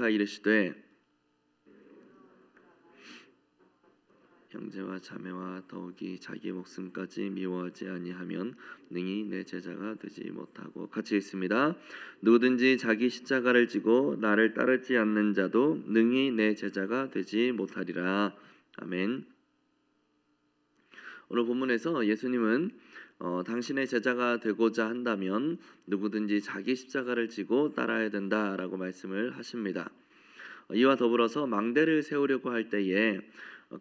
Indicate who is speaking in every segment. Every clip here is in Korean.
Speaker 1: 대답하 이르시되 형제와 자매와 더욱이 자기 목숨까지 미워하지 아니하면 능히 내 제자가 되지 못하고. 같이 읽습니다. 누구든지 자기 십자가를 지고 나를 따르지 않는 자도 능히 내 제자가 되지 못하리라. 아멘. 오늘 본문에서 예수님은 당신의 제자가 되고자 한다면 누구든지 자기 십자가를 지고 따라야 된다라고 말씀을 하십니다. 이와 더불어서 망대를 세우려고 할 때에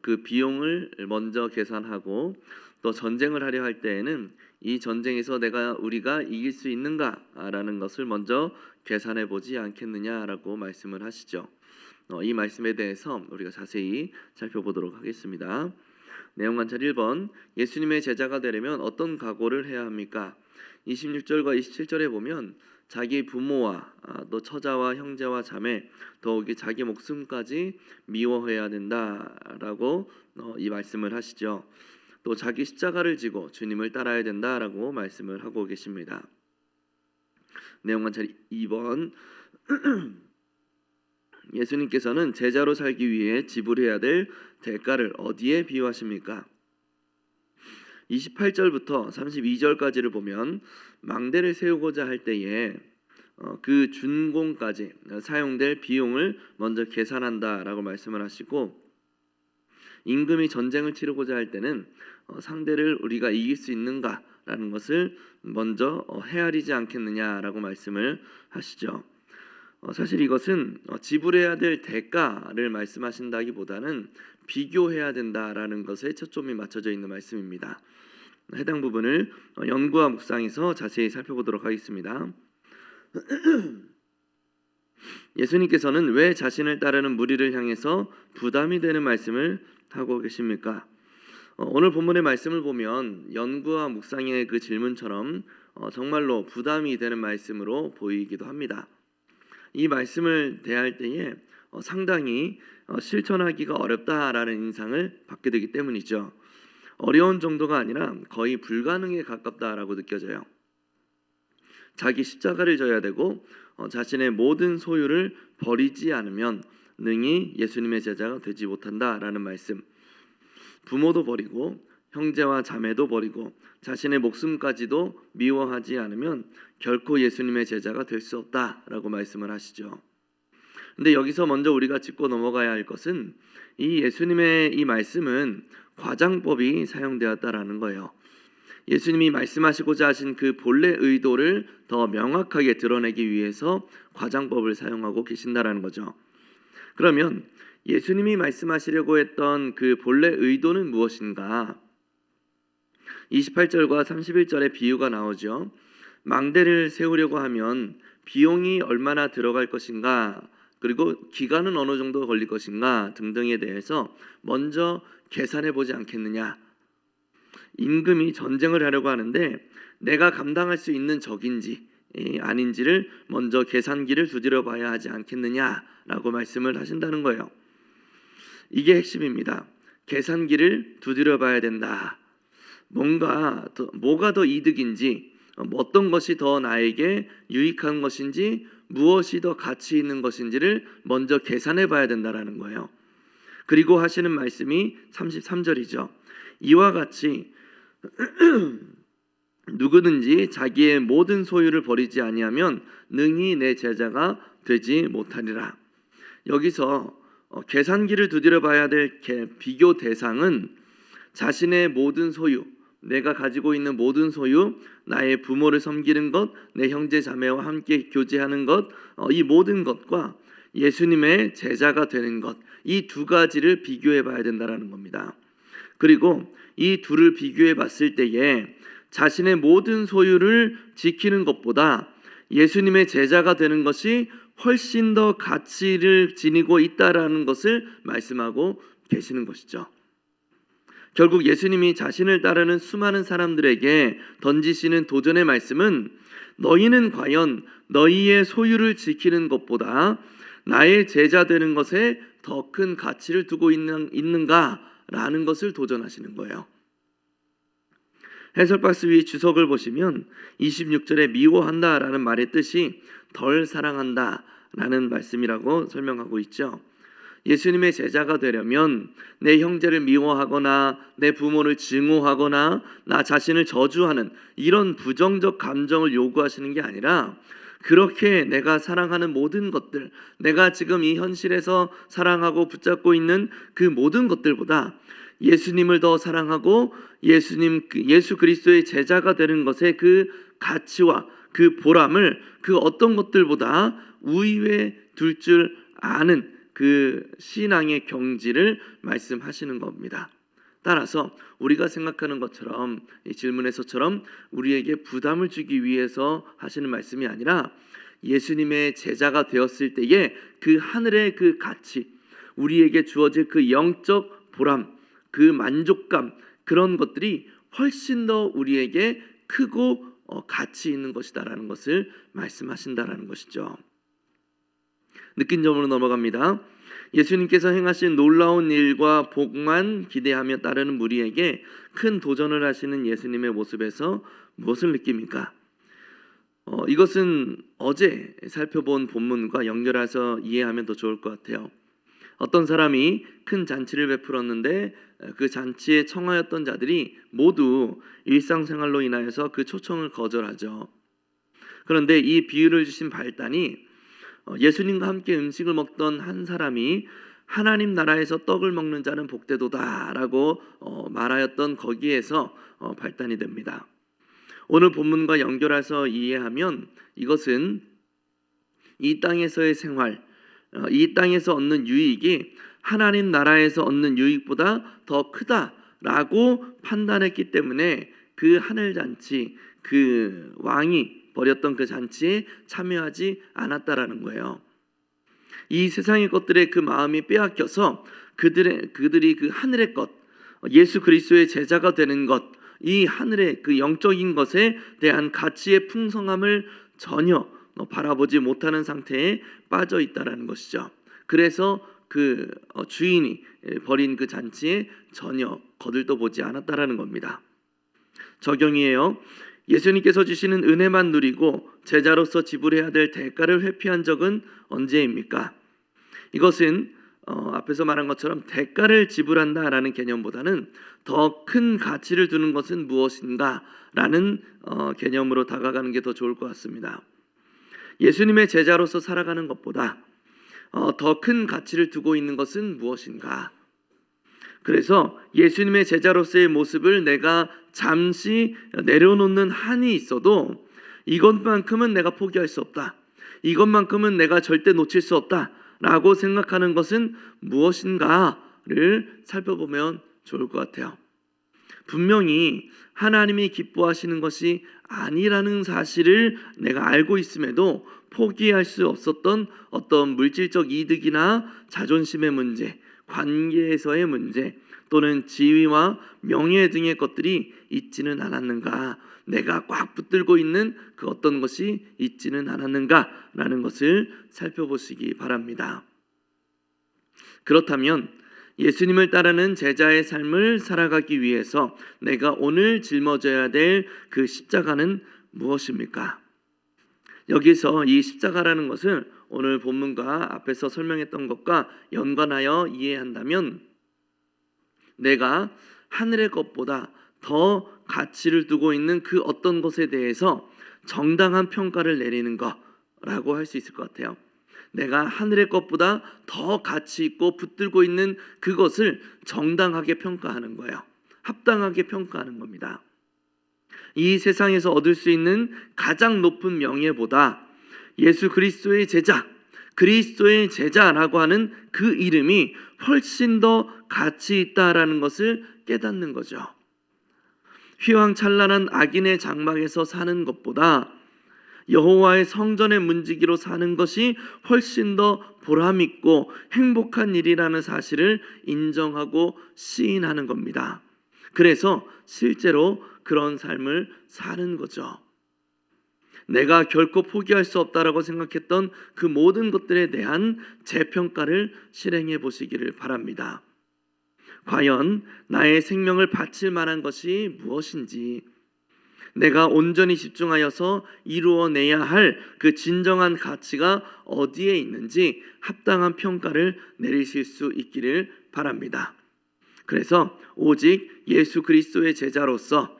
Speaker 1: 그 비용을 먼저 계산하고 또 전쟁을 하려 할 때에는 이 전쟁에서 우리가 이길 수 있는가라는 것을 먼저 계산해 보지 않겠느냐라고 말씀을 하시죠. 이 말씀에 대해서 우리가 자세히 살펴보도록 하겠습니다. 내용 관찰 1번, 예수님의 제자가 되려면 어떤 각오를 해야 합니까? 26절과 27절에 보면 자기 부모와 또 처자와 형제와 자매, 더욱이 자기 목숨까지 미워해야 된다라고 이 말씀을 하시죠. 또 자기 십자가를 지고 주님을 따라야 된다라고 말씀을 하고 계십니다. 내용 관찰 2번, 예수님께서는 제자로 살기 위해 지불해야 될 대가를 어디에 비유하십니까? 28절부터 32절까지를 보면 망대를 세우고자 할 때에 그 준공까지 사용될 비용을 먼저 계산한다라고 말씀을 하시고, 임금이 전쟁을 치르고자 할 때는 상대를 우리가 이길 수 있는가라는 것을 먼저 헤아리지 않겠느냐라고 말씀을 하시죠. 사실 이것은 지불해야 될 대가를 말씀하신다기보다는 비교해야 된다라는 것에 초점이 맞춰져 있는 말씀입니다. 해당 부분을 연구와 묵상에서 자세히 살펴보도록 하겠습니다. 예수님께서는 왜 자신을 따르는 무리를 향해서 부담이 되는 말씀을 하고 계십니까? 오늘 본문의 말씀을 보면 연구와 묵상의 그 질문처럼 정말로 부담이 되는 말씀으로 보이기도 합니다. 이 말씀을 대할 때에 상당히 실천하기가 어렵다라는 인상을 받게 되기 때문이죠. 어려운 정도가 아니라 거의 불가능에 가깝다라고 느껴져요. 자기 십자가를 져야 되고 자신의 모든 소유를 버리지 않으면 능히 예수님의 제자가 되지 못한다라는 말씀. 부모도 버리고 형제와 자매도 버리고 자신의 목숨까지도 미워하지 않으면 결코 예수님의 제자가 될 수 없다라고 말씀을 하시죠. 근데 여기서 먼저 우리가 짚고 넘어가야 할 것은 이 예수님의 이 말씀은 과장법이 사용되었다라는 거예요. 예수님이 말씀하시고자 하신 그 본래 의도를 더 명확하게 드러내기 위해서 과장법을 사용하고 계신다라는 거죠. 그러면 예수님이 말씀하시려고 했던 그 본래 의도는 무엇인가? 28절과 31절의 비유가 나오죠. 망대를 세우려고 하면 비용이 얼마나 들어갈 것인가, 그리고 기간은 어느 정도 걸릴 것인가 등등에 대해서 먼저 계산해 보지 않겠느냐. 임금이 전쟁을 하려고 하는데 내가 감당할 수 있는 적인지 아닌지를 먼저 계산기를 두드려 봐야 하지 않겠느냐라고 말씀을 하신다는 거예요. 이게 핵심입니다. 계산기를 두드려 봐야 된다. 뭐가 더 이득인지, 어떤 것이 더 나에게 유익한 것인지, 무엇이 더 가치 있는 것인지를 먼저 계산해 봐야 된다라는 거예요. 그리고 하시는 말씀이 33절이죠. 이와 같이 누구든지 자기의 모든 소유를 버리지 아니하면 능히 내 제자가 되지 못하리라. 여기서 계산기를 두드려 봐야 될 비교 대상은 자신의 모든 소유, 내가 가지고 있는 모든 소유, 나의 부모를 섬기는 것, 내 형제 자매와 함께 교제하는 것, 이 모든 것과 예수님의 제자가 되는 것, 이 두 가지를 비교해 봐야 된다라는 겁니다. 그리고 이 둘을 비교해 봤을 때에 자신의 모든 소유를 지키는 것보다 예수님의 제자가 되는 것이 훨씬 더 가치를 지니고 있다라는 것을 말씀하고 계시는 것이죠. 결국 예수님이 자신을 따르는 수많은 사람들에게 던지시는 도전의 말씀은 너희는 과연 너희의 소유를 지키는 것보다 나의 제자 되는 것에 더 큰 가치를 두고 있는가라는 것을 도전하시는 거예요. 해설박스 위 주석을 보시면 26절에 미워한다라는 말의 뜻이 덜 사랑한다 라는 말씀이라고 설명하고 있죠. 예수님의 제자가 되려면 내 형제를 미워하거나 내 부모를 증오하거나 나 자신을 저주하는 이런 부정적 감정을 요구하시는 게 아니라, 그렇게 내가 사랑하는 모든 것들, 내가 지금 이 현실에서 사랑하고 붙잡고 있는 그 모든 것들보다 예수님을 더 사랑하고 예수 그리스도의 제자가 되는 것의 그 가치와 그 보람을 그 어떤 것들보다 우위에 둘 줄 아는 그 신앙의 경지를 말씀하시는 겁니다. 따라서 우리가 생각하는 것처럼, 이 질문에서처럼 우리에게 부담을 주기 위해서 하시는 말씀이 아니라, 예수님의 제자가 되었을 때의 그 하늘의 그 가치, 우리에게 주어질 그 영적 보람, 그 만족감, 그런 것들이 훨씬 더 우리에게 크고 가치 있는 것이다라는 것을 말씀하신다라는 것이죠. 느낀 점으로 넘어갑니다. 예수님께서 행하신 놀라운 일과 복만 기대하며 따르는 무리에게 큰 도전을 하시는 예수님의 모습에서 무엇을 느낍니까? 이것은 어제 살펴본 본문과 연결해서 이해하면 더 좋을 것 같아요. 어떤 사람이 큰 잔치를 베풀었는데 그 잔치에 청하였던 자들이 모두 일상생활로 인하여서 그 초청을 거절하죠. 그런데 이 비유를 주신 발단이, 예수님과 함께 음식을 먹던 한 사람이 하나님 나라에서 떡을 먹는 자는 복되도다라고 말하였던 거기에서 발단이 됩니다. 오늘 본문과 연결해서 이해하면 이것은 이 땅에서의 생활, 이 땅에서 얻는 유익이 하나님 나라에서 얻는 유익보다 더 크다라고 판단했기 때문에 그 하늘 잔치, 그 왕이 벌였던 그 잔치에 참여하지 않았다라는 거예요. 이 세상의 것들의 그 마음이 빼앗겨서 그들이 그 하늘의 것, 예수 그리스도의 제자가 되는 것, 이 하늘의 그 영적인 것에 대한 가치의 풍성함을 전혀 바라보지 못하는 상태에 빠져 있다라는 것이죠. 그래서 그 주인이 벌인 그 잔치에 전혀 거들떠보지 않았다라는 겁니다. 적용이에요. 예수님께서 주시는 은혜만 누리고 제자로서 지불해야 될 대가를 회피한 적은 언제입니까? 이것은 앞에서 말한 것처럼 대가를 지불한다라는 개념보다는 더 큰 가치를 두는 것은 무엇인가라는 개념으로 다가가는 게 더 좋을 것 같습니다. 예수님의 제자로서 살아가는 것보다 더 큰 가치를 두고 있는 것은 무엇인가? 그래서 예수님의 제자로서의 모습을 내가 잠시 내려놓는 한이 있어도 이것만큼은 내가 포기할 수 없다, 이것만큼은 내가 절대 놓칠 수 없다라고 생각하는 것은 무엇인가를 살펴보면 좋을 것 같아요. 분명히 하나님이 기뻐하시는 것이 아니라는 사실을 내가 알고 있음에도 포기할 수 없었던 어떤 물질적 이득이나 자존심의 문제, 관계에서의 문제, 또는 지위와 명예 등의 것들이 있지는 않았는가, 내가 꽉 붙들고 있는 그 어떤 것이 있지는 않았는가라는 것을 살펴보시기 바랍니다. 그렇다면 예수님을 따르는 제자의 삶을 살아가기 위해서 내가 오늘 짊어져야 될 그 십자가는 무엇입니까? 여기서 이 십자가라는 것을 오늘 본문과 앞에서 설명했던 것과 연관하여 이해한다면, 내가 하늘의 것보다 더 가치를 두고 있는 그 어떤 것에 대해서 정당한 평가를 내리는 거라고 할 수 있을 것 같아요. 내가 하늘의 것보다 더 가치 있고 붙들고 있는 그것을 정당하게 평가하는 거예요. 합당하게 평가하는 겁니다. 이 세상에서 얻을 수 있는 가장 높은 명예보다 예수 그리스도의 제자, 그리스도의 제자라고 하는 그 이름이 훨씬 더 가치 있다라는 것을 깨닫는 거죠. 휘황찬란한 악인의 장막에서 사는 것보다 여호와의 성전의 문지기로 사는 것이 훨씬 더 보람있고 행복한 일이라는 사실을 인정하고 시인하는 겁니다. 그래서 실제로 그런 삶을 사는 거죠. 내가 결코 포기할 수 없다라고 생각했던 그 모든 것들에 대한 재평가를 실행해 보시기를 바랍니다. 과연 나의 생명을 바칠 만한 것이 무엇인지, 내가 온전히 집중하여서 이루어내야 할 그 진정한 가치가 어디에 있는지 합당한 평가를 내리실 수 있기를 바랍니다. 그래서 오직 예수 그리스도의 제자로서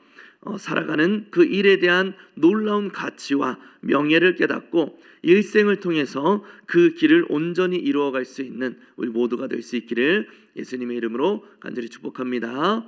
Speaker 1: 살아가는 그 일에 대한 놀라운 가치와 명예를 깨닫고 일생을 통해서 그 길을 온전히 이루어갈 수 있는 우리 모두가 될 수 있기를 예수님의 이름으로 간절히 축복합니다.